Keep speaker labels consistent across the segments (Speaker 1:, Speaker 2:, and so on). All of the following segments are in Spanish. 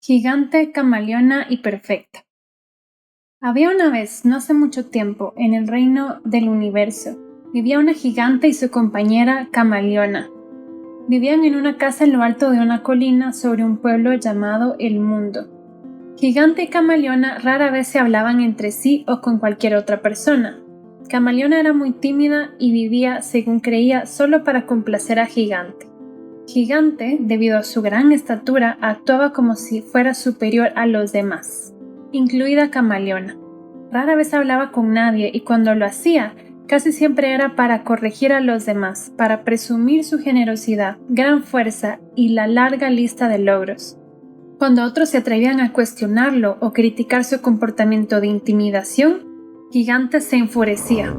Speaker 1: Gigante, camaleona y perfecta. Había una vez, no hace mucho tiempo, en el reino del universo, vivía una gigante y su compañera camaleona. Vivían en una casa en lo alto de una colina sobre un pueblo llamado El Mundo. Gigante y camaleona rara vez se hablaban entre sí o con cualquier otra persona. Camaleona era muy tímida y vivía, según creía, solo para complacer a Gigante. Gigante, debido a su gran estatura, actuaba como si fuera superior a los demás, incluida Camaleona. Rara vez hablaba con nadie y cuando lo hacía, casi siempre era para corregir a los demás, para presumir su generosidad, gran fuerza y la larga lista de logros. Cuando otros se atrevían a cuestionarlo o criticar su comportamiento de intimidación, Gigante se enfurecía.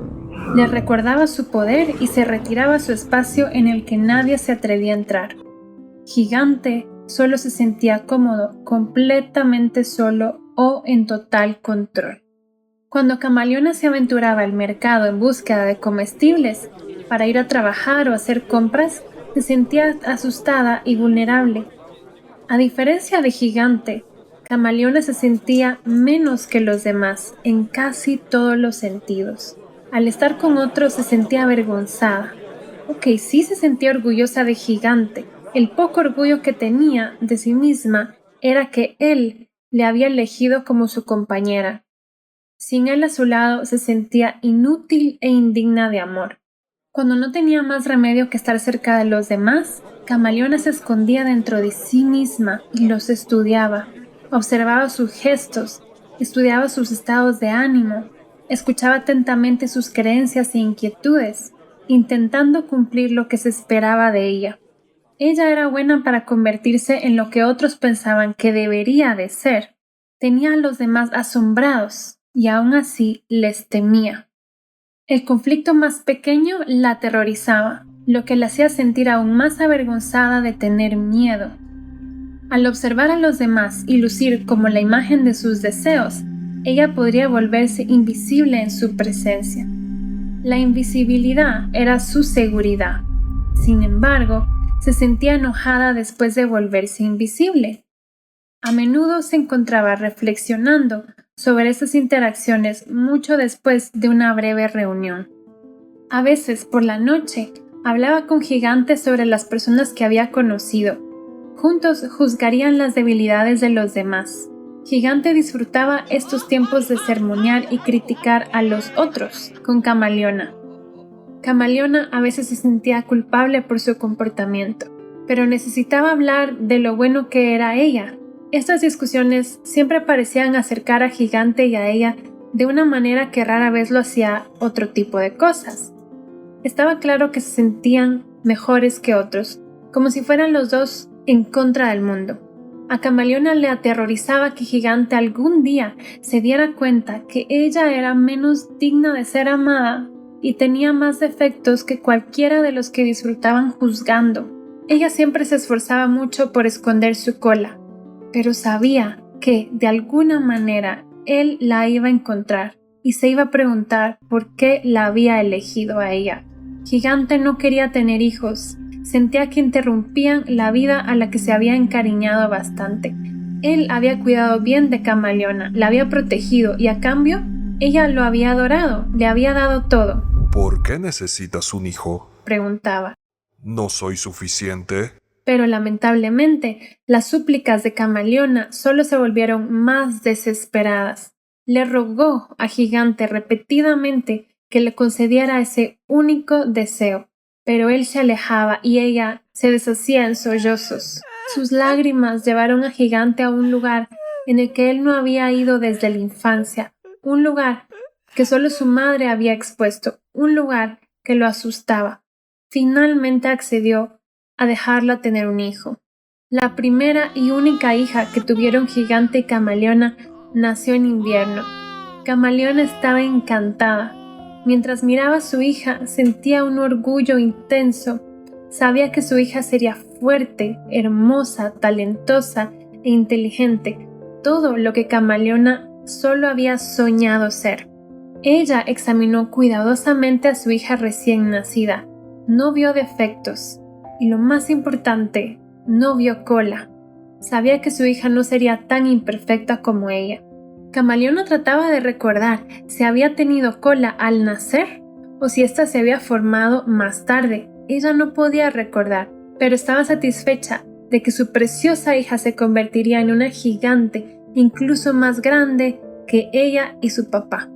Speaker 1: Le recordaba su poder y se retiraba a su espacio en el que nadie se atrevía a entrar. Gigante solo se sentía cómodo, completamente solo o en total control. Cuando Camaleona se aventuraba al mercado en búsqueda de comestibles para ir a trabajar o hacer compras, se sentía asustada y vulnerable. A diferencia de Gigante, Camaleona se sentía menos que los demás en casi todos los sentidos. Al estar con otros se sentía avergonzada. Sí se sentía orgullosa de Gigante. El poco orgullo que tenía de sí misma era que él le había elegido como su compañera. Sin él a su lado se sentía inútil e indigna de amor. Cuando no tenía más remedio que estar cerca de los demás, Camaleona se escondía dentro de sí misma y los estudiaba. Observaba sus gestos, estudiaba sus estados de ánimo, escuchaba atentamente sus creencias e inquietudes, intentando cumplir lo que se esperaba de ella. Ella era buena para convertirse en lo que otros pensaban que debería de ser. Tenía a los demás asombrados y aún así les temía. El conflicto más pequeño la aterrorizaba, lo que la hacía sentir aún más avergonzada de tener miedo. Al observar a los demás y lucir como la imagen de sus deseos, ella podría volverse invisible en su presencia. La invisibilidad era su seguridad. Sin embargo, se sentía enojada después de volverse invisible. A menudo se encontraba reflexionando sobre esas interacciones mucho después de una breve reunión. A veces, por la noche, hablaba con Gigante sobre las personas que había conocido. Juntos juzgarían las debilidades de los demás. Gigante disfrutaba estos tiempos de sermonear y criticar a los otros con Camaleona. Camaleona a veces se sentía culpable por su comportamiento, pero necesitaba hablar de lo bueno que era ella. Estas discusiones siempre parecían acercar a Gigante y a ella de una manera que rara vez lo hacía otro tipo de cosas. Estaba claro que se sentían mejores que otros, como si fueran los dos en contra del mundo. A Camaleona le aterrorizaba que Gigante algún día se diera cuenta que ella era menos digna de ser amada y tenía más defectos que cualquiera de los que disfrutaban juzgando. Ella siempre se esforzaba mucho por esconder su cola, pero sabía que, de alguna manera, él la iba a encontrar y se iba a preguntar por qué la había elegido a ella. Gigante no quería tener hijos. Sentía que interrumpían la vida a la que se había encariñado bastante. Él había cuidado bien de Camaleona, la había protegido y a cambio, ella lo había adorado, le había dado todo.
Speaker 2: ¿Por qué necesitas un hijo?
Speaker 1: Preguntaba.
Speaker 2: ¿No soy suficiente?
Speaker 1: Pero lamentablemente, las súplicas de Camaleona solo se volvieron más desesperadas. Le rogó a Gigante repetidamente que le concediera ese único deseo, pero él se alejaba y ella se deshacía en sollozos. Sus lágrimas llevaron a Gigante a un lugar en el que él no había ido desde la infancia, un lugar que solo su madre había expuesto, un lugar que lo asustaba. Finalmente accedió a dejarla tener un hijo. La primera y única hija que tuvieron Gigante y Camaleona nació en invierno. Camaleona estaba encantada. Mientras miraba a su hija, sentía un orgullo intenso. Sabía que su hija sería fuerte, hermosa, talentosa e inteligente, todo lo que Camaleona solo había soñado ser. Ella examinó cuidadosamente a su hija recién nacida. No vio defectos y, lo más importante, no vio cola. Sabía que su hija no sería tan imperfecta como ella. Camaleona trataba de recordar si había tenido cola al nacer o si ésta se había formado más tarde. Ella no podía recordar, pero estaba satisfecha de que su preciosa hija se convertiría en una gigante incluso más grande que ella y su papá.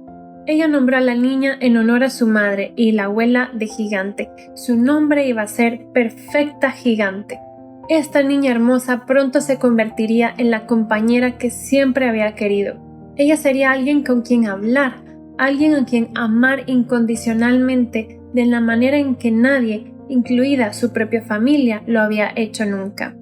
Speaker 1: Ella nombró a la niña en honor a su madre y la abuela de Gigante. Su nombre iba a ser Perfecta Gigante. Esta niña hermosa pronto se convertiría en la compañera que siempre había querido. Ella sería alguien con quien hablar, alguien a quien amar incondicionalmente de la manera en que nadie, incluida su propia familia, lo había hecho nunca.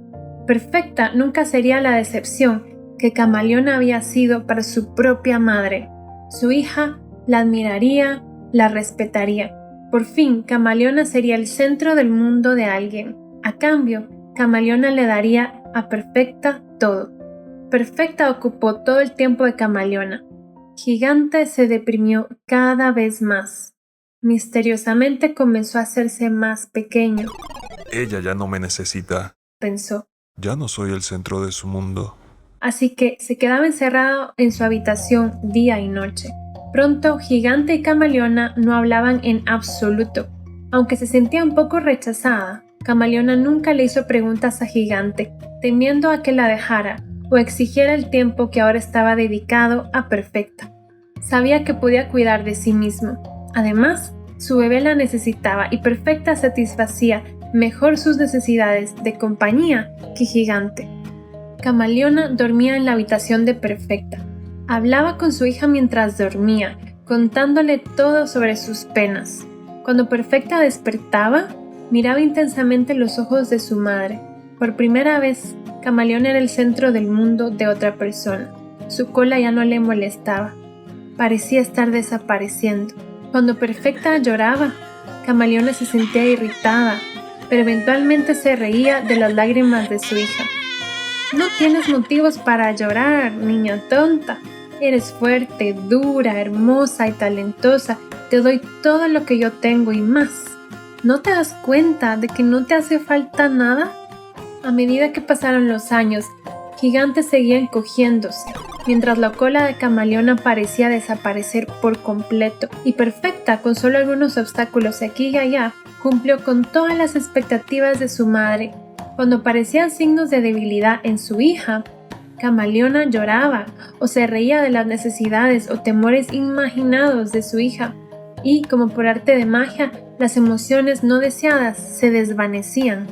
Speaker 1: Perfecta nunca sería la decepción que Camaleona había sido para su propia madre. Su hija la admiraría, la respetaría. Por fin, Camaleona sería el centro del mundo de alguien. A cambio, Camaleona le daría a Perfecta todo. Perfecta ocupó todo el tiempo de Camaleona. Gigante se deprimió cada vez más. Misteriosamente comenzó a hacerse más pequeño.
Speaker 2: Ella ya no me necesita.
Speaker 1: Pensó.
Speaker 2: Ya no soy el centro de su mundo.
Speaker 1: Así que se quedaba encerrado en su habitación día y noche. Pronto, Gigante y Camaleona no hablaban en absoluto. Aunque se sentía un poco rechazada, Camaleona nunca le hizo preguntas a Gigante, temiendo a que la dejara o exigiera el tiempo que ahora estaba dedicado a Perfecta. Sabía que podía cuidar de sí mismo. Además, su bebé la necesitaba y Perfecta satisfacía mejor sus necesidades de compañía que Gigante. Camaleona dormía en la habitación de Perfecta. Hablaba con su hija mientras dormía, contándole todo sobre sus penas. Cuando Perfecta despertaba, miraba intensamente los ojos de su madre. Por primera vez, Camaleona era el centro del mundo de otra persona. Su cola ya no le molestaba. Parecía estar desapareciendo. Cuando Perfecta lloraba, Camaleona se sentía irritada, pero eventualmente se reía de las lágrimas de su hija. No tienes motivos para llorar, niña tonta. Eres fuerte, dura, hermosa y talentosa. Te doy todo lo que yo tengo y más. ¿No te das cuenta de que no te hace falta nada? A medida que pasaron los años, Gigante seguía encogiéndose, mientras la cola de Camaleona parecía desaparecer por completo, y Perfecta, con solo algunos obstáculos aquí y allá, cumplió con todas las expectativas de su madre. Cuando aparecían signos de debilidad en su hija, Camaleona lloraba o se reía de las necesidades o temores imaginados de su hija, y, como por arte de magia, las emociones no deseadas se desvanecían.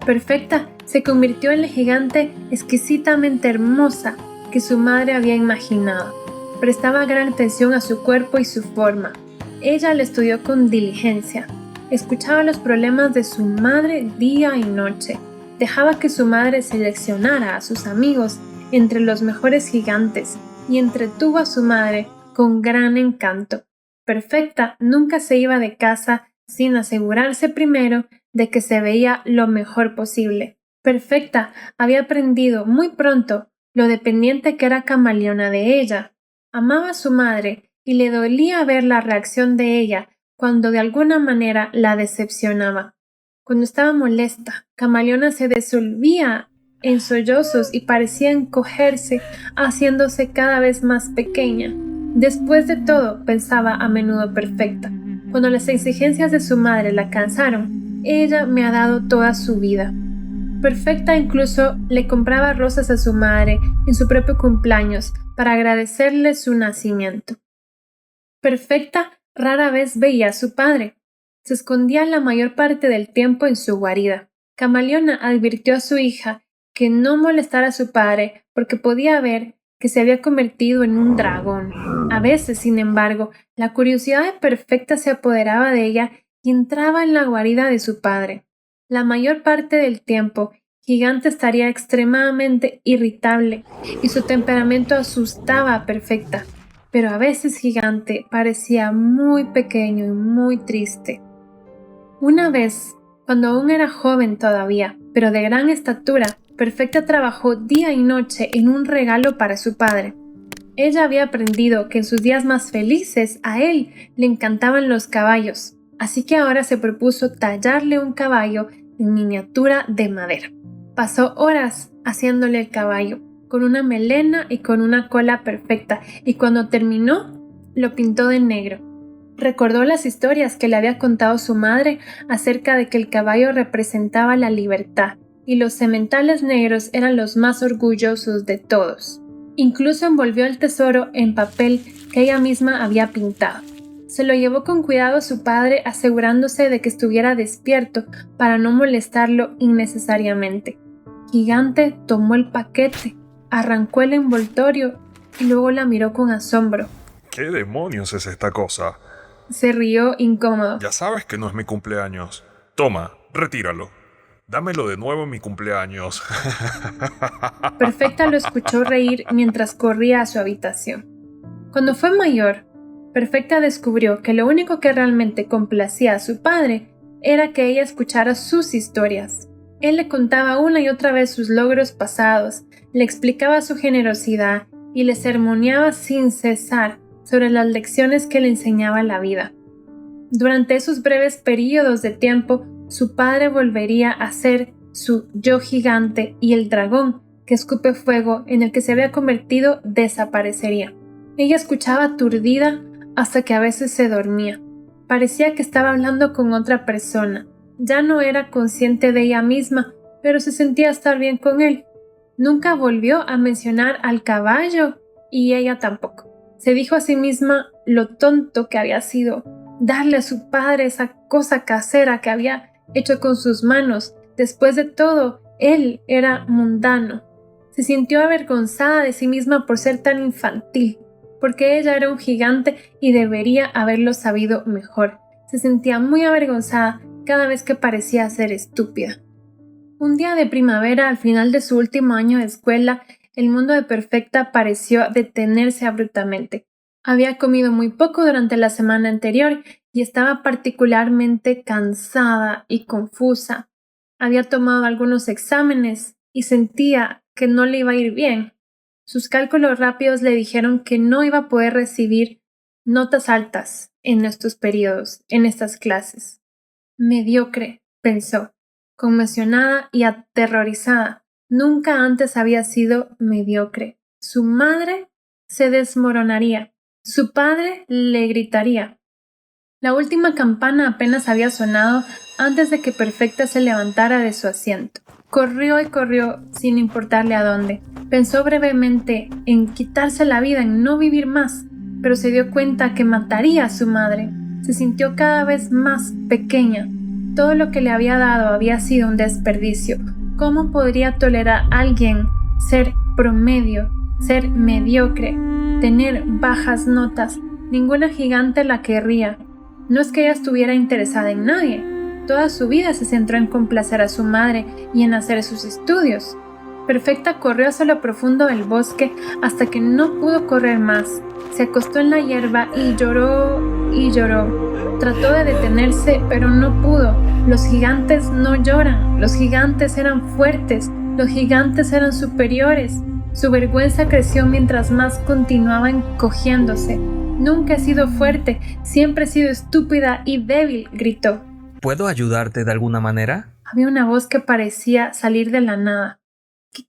Speaker 1: Perfecta se convirtió en la gigante exquisitamente hermosa que su madre había imaginado. Prestaba gran atención a su cuerpo y su forma. Ella la estudió con diligencia. Escuchaba los problemas de su madre día y noche. Dejaba que su madre seleccionara a sus amigos entre los mejores gigantes y entretuvo a su madre con gran encanto. Perfecta nunca se iba de casa sin asegurarse primero de que se veía lo mejor posible. Perfecta había aprendido muy pronto lo dependiente que era Camaleona de ella. Amaba a su madre y le dolía ver la reacción de ella cuando de alguna manera la decepcionaba. Cuando estaba molesta, Camaleona se disolvía en sollozos y parecía encogerse, haciéndose cada vez más pequeña. Después de todo, pensaba a menudo Perfecta, cuando las exigencias de su madre la cansaron, ella me ha dado toda su vida. Perfecta incluso le compraba rosas a su madre en su propio cumpleaños para agradecerle su nacimiento. Perfecta rara vez veía a su padre. Se escondía la mayor parte del tiempo en su guarida. Camaleona advirtió a su hija que no molestara a su padre porque podía ver que se había convertido en un dragón. A veces, sin embargo, la curiosidad de Perfecta se apoderaba de ella y entraba en la guarida de su padre. La mayor parte del tiempo, Gigante estaría extremadamente irritable y su temperamento asustaba a Perfecta, pero a veces Gigante parecía muy pequeño y muy triste. Una vez, cuando aún era joven todavía, pero de gran estatura, Perfecta trabajó día y noche en un regalo para su padre. Ella había aprendido que en sus días más felices a él le encantaban los caballos, así que ahora se propuso tallarle un caballo en miniatura de madera. Pasó horas haciéndole el caballo, con una melena y con una cola perfecta, y cuando terminó, lo pintó de negro. Recordó las historias que le había contado su madre acerca de que el caballo representaba la libertad y los sementales negros eran los más orgullosos de todos. Incluso envolvió el tesoro en papel que ella misma había pintado. Se lo llevó con cuidado a su padre, asegurándose de que estuviera despierto para no molestarlo innecesariamente. Gigante tomó el paquete, arrancó el envoltorio y luego la miró con asombro.
Speaker 2: ¿Qué demonios es esta cosa?
Speaker 1: Se rió incómodo.
Speaker 2: Ya sabes que no es mi cumpleaños. Toma, retíralo. Dámelo de nuevo en mi cumpleaños.
Speaker 1: Perfecta lo escuchó reír mientras corría a su habitación. Cuando fue mayor, Perfecta descubrió que lo único que realmente complacía a su padre era que ella escuchara sus historias. Él le contaba una y otra vez sus logros pasados, le explicaba su generosidad y le sermoneaba sin cesar sobre las lecciones que le enseñaba la vida. Durante esos breves períodos de tiempo, su padre volvería a ser su yo gigante y el dragón que escupe fuego en el que se había convertido desaparecería. Ella escuchaba aturdida hasta que a veces se dormía. Parecía que estaba hablando con otra persona. Ya no era consciente de ella misma, pero se sentía estar bien con él. Nunca volvió a mencionar al caballo y ella tampoco. Se dijo a sí misma lo tonto que había sido darle a su padre esa cosa casera que había hecho con sus manos. Después de todo, él era mundano. Se sintió avergonzada de sí misma por ser tan infantil, porque ella era un gigante y debería haberlo sabido mejor. Se sentía muy avergonzada cada vez que parecía ser estúpida. Un día de primavera, al final de su último año de escuela, el mundo de Perfecta pareció detenerse abruptamente. Había comido muy poco durante la semana anterior y estaba particularmente cansada y confusa. Había tomado algunos exámenes y sentía que no le iba a ir bien. Sus cálculos rápidos le dijeron que no iba a poder recibir notas altas en estos periodos, en estas clases. Mediocre, pensó, conmocionada y aterrorizada. Nunca antes había sido mediocre. Su madre se desmoronaría. Su padre le gritaría. La última campana apenas había sonado antes de que Perfecta se levantara de su asiento. Corrió y corrió sin importarle a dónde. Pensó brevemente en quitarse la vida, en no vivir más, pero se dio cuenta que mataría a su madre. Se sintió cada vez más pequeña. Todo lo que le había dado había sido un desperdicio. ¿Cómo podría tolerar a alguien ser promedio, ser mediocre, tener bajas notas? Ninguna gigante la querría. No es que ella estuviera interesada en nadie. Toda su vida se centró en complacer a su madre y en hacer sus estudios. Perfecta corrió hacia lo profundo del bosque hasta que no pudo correr más. Se acostó en la hierba y lloró y lloró. Trató de detenerse, pero no pudo. Los gigantes no lloran. Los gigantes eran fuertes. Los gigantes eran superiores. Su vergüenza creció mientras más continuaba encogiéndose. Nunca he sido fuerte, siempre he sido estúpida y débil, gritó.
Speaker 3: ¿Puedo ayudarte de alguna manera?
Speaker 1: Había una voz que parecía salir de la nada.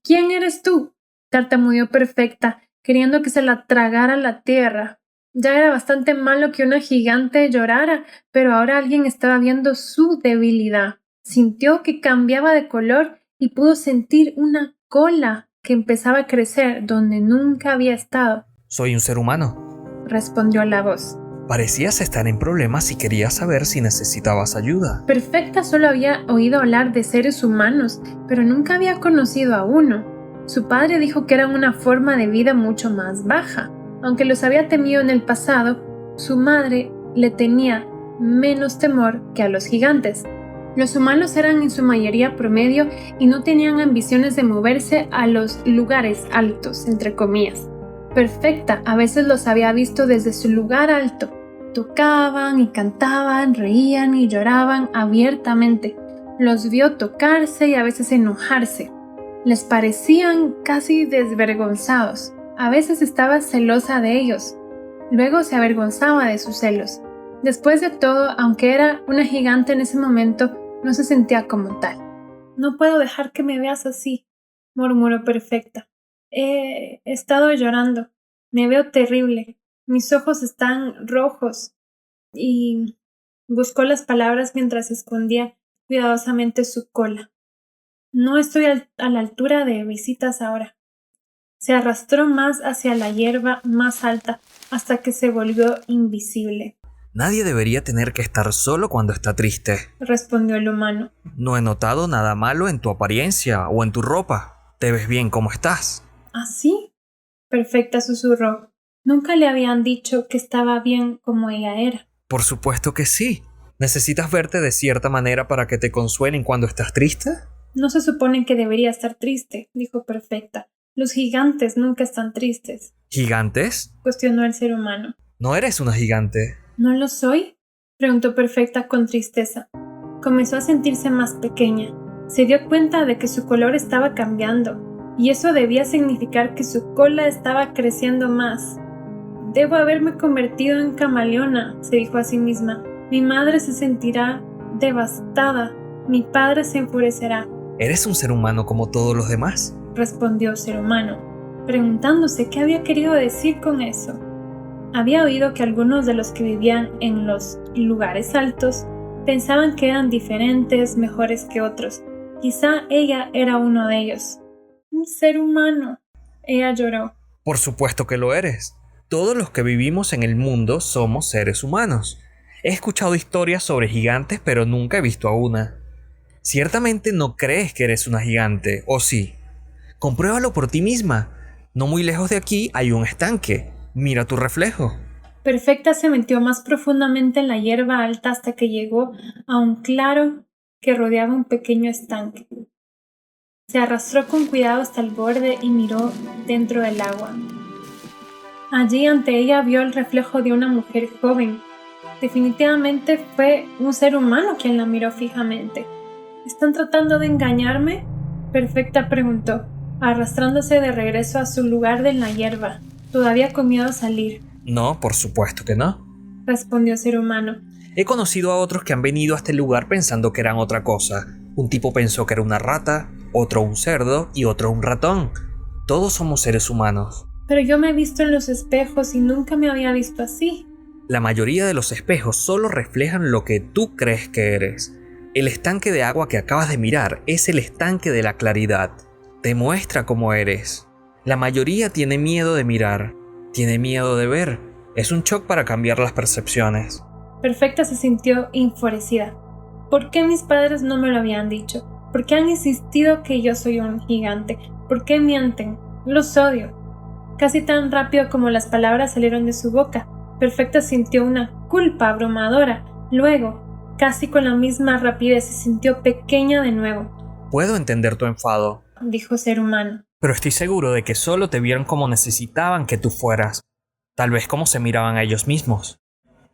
Speaker 1: ¿Quién eres tú?, tartamudeó Perfecta, queriendo que se la tragara la tierra. Ya era bastante malo que una gigante llorara, pero ahora alguien estaba viendo su debilidad. Sintió que cambiaba de color y pudo sentir una cola que empezaba a crecer donde nunca había estado.
Speaker 3: Soy un ser humano,
Speaker 1: respondió la voz.
Speaker 3: Parecías estar en problemas y quería saber si necesitabas ayuda.
Speaker 1: Perfecta solo había oído hablar de seres humanos, pero nunca había conocido a uno. Su padre dijo que eran una forma de vida mucho más baja. Aunque los había temido en el pasado, su madre le tenía menos temor que a los gigantes. Los humanos eran en su mayoría promedio y no tenían ambiciones de moverse a los lugares altos, entre comillas. Perfecta a veces los había visto desde su lugar alto. Tocaban y cantaban, reían y lloraban abiertamente. Los vio tocarse y a veces enojarse. Les parecían casi desvergonzados. A veces estaba celosa de ellos. Luego se avergonzaba de sus celos. Después de todo, aunque era una gigante en ese momento, no se sentía como tal. No puedo dejar que me veas así. murmuró Perfecta. He estado llorando. Me veo terrible. Mis ojos están rojos. Y buscó las palabras mientras escondía cuidadosamente su cola. No estoy a la altura de visitas ahora. Se arrastró más hacia la hierba más alta hasta que se volvió invisible.
Speaker 3: Nadie debería tener que estar solo cuando está triste.
Speaker 1: Respondió el humano.
Speaker 3: No he notado nada malo en tu apariencia o en tu ropa. Te ves bien como estás.
Speaker 1: ¿Así? Perfecta susurró. Nunca le habían dicho que estaba bien como ella era.
Speaker 3: Por supuesto que sí. ¿Necesitas verte de cierta manera para que te consuelen cuando estás triste?
Speaker 1: No se supone que debería estar triste, dijo Perfecta. Los gigantes nunca están tristes,
Speaker 3: ¿Gigantes?
Speaker 1: cuestionó el ser humano.
Speaker 3: No eres una gigante.
Speaker 1: ¿No lo soy? Preguntó Perfecta con tristeza. Comenzó a sentirse más pequeña. Se dio cuenta de que su color estaba cambiando, y eso debía significar que su cola estaba creciendo más. Debo haberme convertido en camaleona, se dijo a sí misma. Mi madre se sentirá devastada. Mi padre se enfurecerá.
Speaker 3: ¿Eres un ser humano como todos los demás?
Speaker 1: Respondió Ser Humano, preguntándose qué había querido decir con eso. Había oído que algunos de los que vivían en los lugares altos pensaban que eran diferentes, mejores que otros. Quizá ella era uno de ellos. Un ser humano. Ella lloró.
Speaker 3: Por supuesto que lo eres. Todos los que vivimos en el mundo somos seres humanos. He escuchado historias sobre gigantes, pero nunca he visto a una. Ciertamente no crees que eres una gigante, ¿o sí? Compruébalo por ti misma. No muy lejos de aquí hay un estanque. Mira tu reflejo.
Speaker 1: Perfecta se metió más profundamente en la hierba alta hasta que llegó a un claro que rodeaba un pequeño estanque. Se arrastró con cuidado hasta el borde y miró dentro del agua. Allí ante ella vio el reflejo de una mujer joven. Definitivamente fue un ser humano quien la miró fijamente. ¿Están tratando de engañarme? Perfecta preguntó, arrastrándose de regreso a su lugar en la hierba, todavía con miedo a salir.
Speaker 3: No, por supuesto que no.
Speaker 1: Respondió Ser Humano.
Speaker 3: He conocido a otros que han venido a este lugar pensando que eran otra cosa. Un tipo pensó que era una rata, otro un cerdo y otro un ratón. Todos somos seres humanos.
Speaker 1: Pero yo me he visto en los espejos y nunca me había visto así.
Speaker 3: La mayoría de los espejos solo reflejan lo que tú crees que eres. El estanque de agua que acabas de mirar es el estanque de la claridad. Te muestra cómo eres. La mayoría tiene miedo de mirar, tiene miedo de ver. Es un shock para cambiar las percepciones.
Speaker 1: Perfecta se sintió enfurecida. ¿Por qué mis padres no me lo habían dicho? ¿Por qué han insistido que yo soy un gigante? ¿Por qué mienten? Los odio. Casi tan rápido como las palabras salieron de su boca, Perfecta sintió una culpa abrumadora. Luego, casi con la misma rapidez, se sintió pequeña de nuevo.
Speaker 3: Puedo entender tu enfado,
Speaker 1: Dijo Ser Humano.
Speaker 3: pero estoy seguro de que solo te vieron como necesitaban que tú fueras. Tal vez como se miraban a ellos mismos.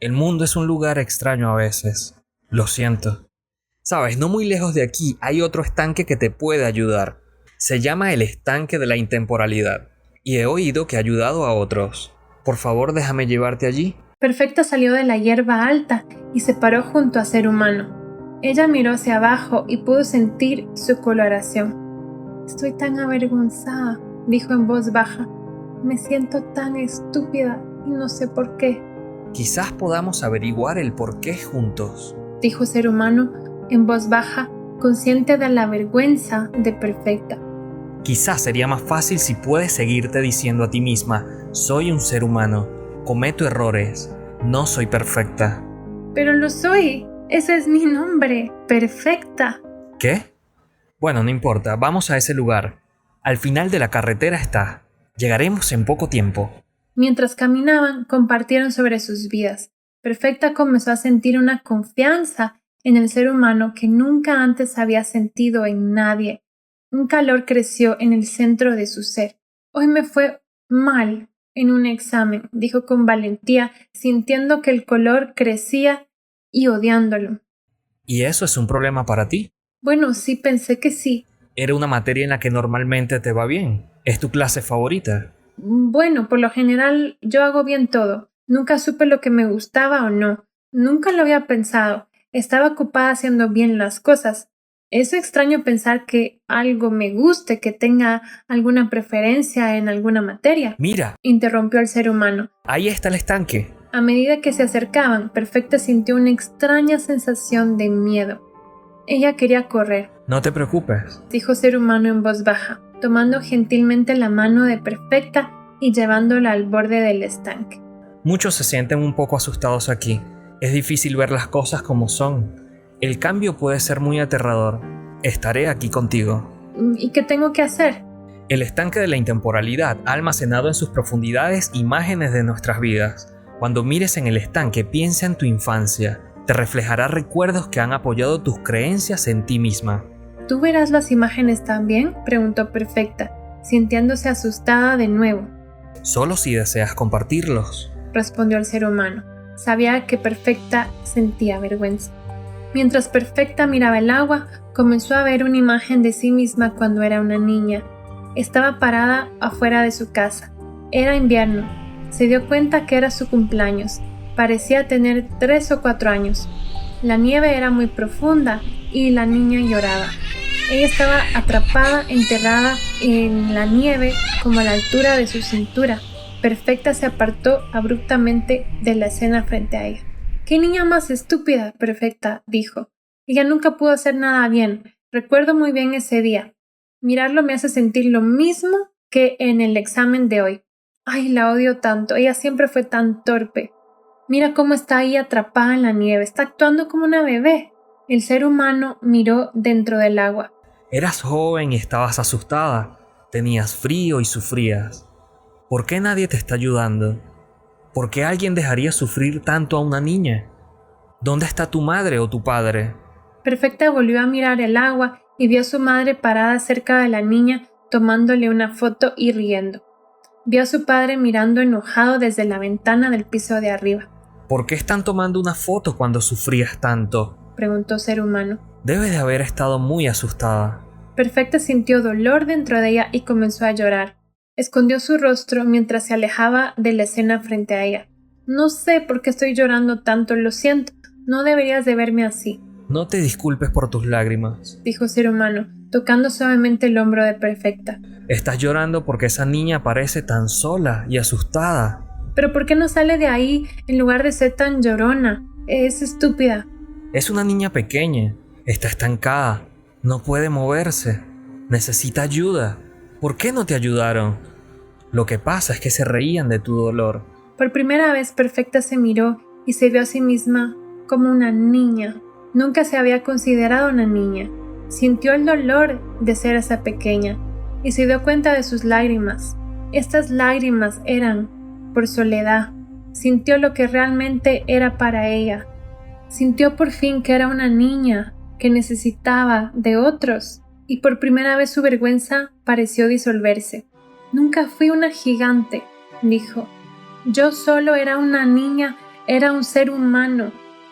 Speaker 3: El mundo es un lugar extraño a veces. Lo siento. Sabes, no muy lejos de aquí hay otro estanque que te puede ayudar. Se llama el estanque de la intemporalidad. Y he oído que ha ayudado a otros. Por favor, déjame llevarte allí.
Speaker 1: Perfecta salió de la hierba alta y se paró junto a Ser Humano. Ella miró hacia abajo y pudo sentir su coloración. Estoy tan avergonzada, dijo en voz baja. Me siento tan estúpida y no sé por qué.
Speaker 3: Quizás podamos averiguar el por qué juntos,
Speaker 1: dijo Ser Humano en voz baja, consciente de la vergüenza de Perfecta.
Speaker 3: Quizás sería más fácil si puedes seguirte diciendo a ti misma, soy un ser humano, cometo errores, no soy perfecta.
Speaker 1: Pero lo soy, ese es mi nombre, Perfecta.
Speaker 3: ¿Qué? Bueno, no importa, vamos a ese lugar. Al final de la carretera está. Llegaremos en poco tiempo.
Speaker 1: Mientras caminaban, compartieron sobre sus vidas. Perfecta comenzó a sentir una confianza en el ser humano que nunca antes había sentido en nadie. Un calor creció en el centro de su ser. Hoy me fue mal en un examen, dijo con valentía, sintiendo que el color crecía y odiándolo.
Speaker 3: ¿Y eso es un problema para ti?
Speaker 1: Bueno, sí, pensé que sí.
Speaker 3: Era una materia en la que normalmente te va bien. ¿Es tu clase favorita?
Speaker 1: Bueno, por lo general yo hago bien todo. Nunca supe lo que me gustaba o no. Nunca lo había pensado. Estaba ocupada haciendo bien las cosas. Es extraño pensar que algo me guste, que tenga alguna preferencia en alguna materia,
Speaker 3: Mira,
Speaker 1: interrumpió el ser humano.
Speaker 3: ahí está el estanque.
Speaker 1: A medida que se acercaban, Perfecta sintió una extraña sensación de miedo. Ella quería correr.
Speaker 3: No te preocupes.
Speaker 1: Dijo ser humano en voz baja, tomando gentilmente la mano de Perfecta y llevándola al borde del estanque.
Speaker 3: Muchos se sienten un poco asustados aquí. Es difícil ver las cosas como son. El cambio puede ser muy aterrador. Estaré aquí contigo.
Speaker 1: ¿Y qué tengo que hacer?
Speaker 3: El estanque de la intemporalidad ha almacenado en sus profundidades imágenes de nuestras vidas. Cuando mires en el estanque, piensa en tu infancia. Te reflejará recuerdos que han apoyado tus creencias en ti misma.
Speaker 1: ¿Tú verás las imágenes también?, preguntó Perfecta, sintiéndose asustada de nuevo.
Speaker 3: Solo si deseas compartirlos.
Speaker 1: Respondió el ser humano. Sabía que Perfecta sentía vergüenza. Mientras Perfecta miraba el agua, comenzó a ver una imagen de sí misma cuando era una niña. Estaba parada afuera de su casa. Era invierno. Se dio cuenta que era su cumpleaños. Parecía tener 3 o 4 años. La nieve era muy profunda y la niña lloraba. Ella estaba atrapada, enterrada en la nieve como a la altura de su cintura. Perfecta se apartó abruptamente de la escena frente a ella. «¡Qué niña más estúpida!», Perfecta dijo. «Ella nunca pudo hacer nada bien. Recuerdo muy bien ese día. Mirarlo me hace sentir lo mismo que en el examen de hoy. Ay, la odio tanto. Ella siempre fue tan torpe. Mira cómo está ahí atrapada en la nieve. Está actuando como una bebé». El ser humano miró dentro del agua.
Speaker 3: Eras joven y estabas asustada. Tenías frío y sufrías. ¿Por qué nadie te está ayudando? ¿Por qué alguien dejaría sufrir tanto a una niña? ¿Dónde está tu madre o tu padre?
Speaker 1: Perfecta volvió a mirar el agua y vio a su madre parada cerca de la niña tomándole una foto y riendo. Vio a su padre mirando enojado desde la ventana del piso de arriba.
Speaker 3: ¿Por qué están tomando una foto cuando sufrías tanto?,
Speaker 1: preguntó ser humano.
Speaker 3: Debes de haber estado muy asustada.
Speaker 1: Perfecta sintió dolor dentro de ella y comenzó a llorar. Escondió su rostro mientras se alejaba de la escena frente a ella. «No sé por qué estoy llorando tanto, lo siento. No deberías de verme así»,
Speaker 3: No te disculpes por tus lágrimas.
Speaker 1: dijo ser humano, tocando suavemente el hombro de Perfecta.
Speaker 3: Estás llorando porque esa niña parece tan sola y asustada.
Speaker 1: «¿Pero por qué no sale de ahí en lugar de ser tan llorona? Es estúpida».
Speaker 3: Es una niña pequeña. Está estancada. No puede moverse. Necesita ayuda. ¿Por qué no te ayudaron? Lo que pasa es que se reían de tu dolor.
Speaker 1: Por primera vez Perfecta se miró y se vio a sí misma como una niña. Nunca se había considerado una niña. Sintió el dolor de ser esa pequeña y se dio cuenta de sus lágrimas. Estas lágrimas eran por soledad. Sintió lo que realmente era para ella. Sintió por fin que era una niña que necesitaba de otros y por primera vez su vergüenza pareció disolverse. «Nunca fui una gigante», dijo. «Yo solo era una niña, era un ser humano».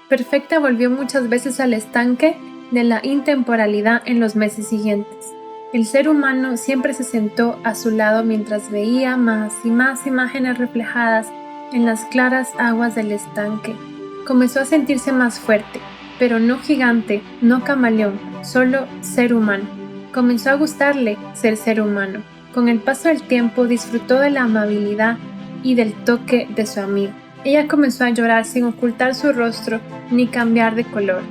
Speaker 1: Perfecta volvió muchas veces al estanque de la intemporalidad en los meses siguientes. El ser humano siempre se sentó a su lado mientras veía más y más imágenes reflejadas en las claras aguas del estanque. Comenzó a sentirse más fuerte, pero no gigante, no camaleón, solo ser humano. Comenzó a gustarle ser humano. Con el paso del tiempo disfrutó de la amabilidad y del toque de su amigo. Ella comenzó a llorar sin ocultar su rostro ni cambiar de color.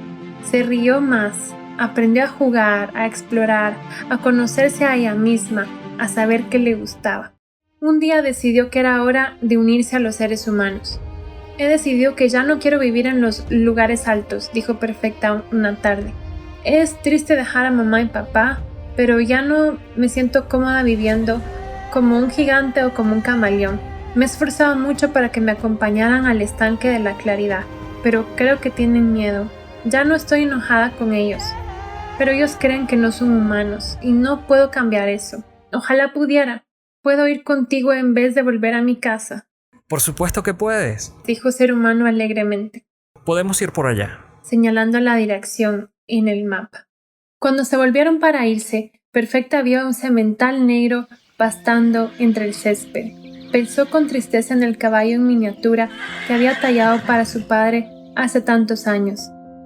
Speaker 1: Se rió más, aprendió a jugar, a explorar, a conocerse a ella misma, a saber qué le gustaba. Un día decidió que era hora de unirse a los seres humanos. «He decidido que ya no quiero vivir en los lugares altos», dijo Perfecta una tarde. «Es triste dejar a mamá y papá, pero ya no me siento cómoda viviendo como un gigante o como un camaleón. Me he esforzado mucho para que me acompañaran al estanque de la claridad, pero creo que tienen miedo. Ya no estoy enojada con ellos, pero ellos creen que no son humanos y no puedo cambiar eso. Ojalá pudiera. ¿Puedo ir contigo en vez de volver a mi casa?»,
Speaker 3: Por supuesto que puedes.
Speaker 1: dijo ser humano alegremente,
Speaker 3: Podemos ir por allá.
Speaker 1: señalando la dirección en el mapa. Cuando se volvieron para irse, Perfecta vio a un semental negro pastando entre el césped. Pensó con tristeza en el caballo en miniatura que había tallado para su padre hace tantos años.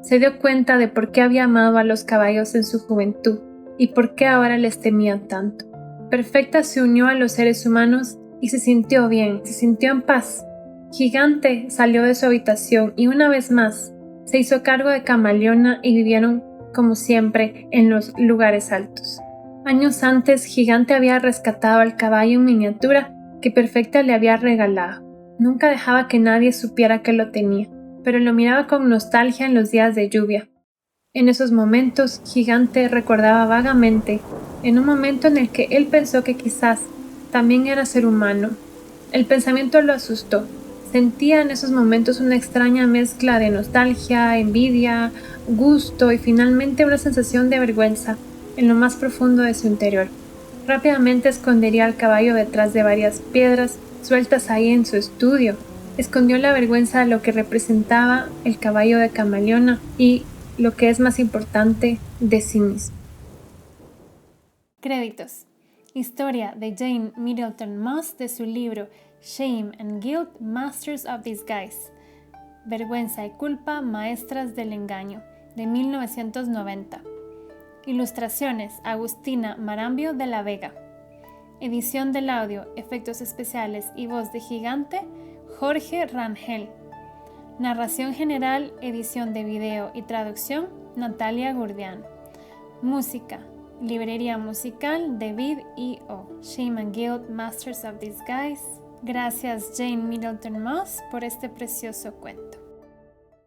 Speaker 1: Se dio cuenta de por qué había amado a los caballos en su juventud y por qué ahora les temía tanto. Perfecta se unió a los seres humanos y se sintió bien, se sintió en paz. Gigante salió de su habitación y una vez más se hizo cargo de Camaleona y vivieron, como siempre, en los lugares altos. Años antes, Gigante había rescatado al caballo en miniatura que Perfecta le había regalado. Nunca dejaba que nadie supiera que lo tenía, pero lo miraba con nostalgia en los días de lluvia. En esos momentos, Gigante recordaba vagamente, en un momento en el que él pensó que quizás también era ser humano. El pensamiento lo asustó. Sentía en esos momentos una extraña mezcla de nostalgia, envidia, gusto y finalmente una sensación de vergüenza en lo más profundo de su interior. Rápidamente escondería al caballo detrás de varias piedras sueltas ahí en su estudio. Escondió la vergüenza de lo que representaba el caballo de Camaleona y, lo que es más importante, de sí mismo. Créditos. Historia de Jane Middleton Moss de su libro Shame and Guilt, Masters of Disguise. Vergüenza y culpa, maestras del engaño, de 1990. Ilustraciones, Agustina Marambio de la Vega. Edición del audio, efectos especiales y voz de Gigante, Jorge Rangel. Narración general, edición de video y traducción, Natalia Gurdián. Música, librería musical, David E.O. Shame and Guilt, Masters of Disguise. Gracias Jane Middleton Moss por este precioso cuento.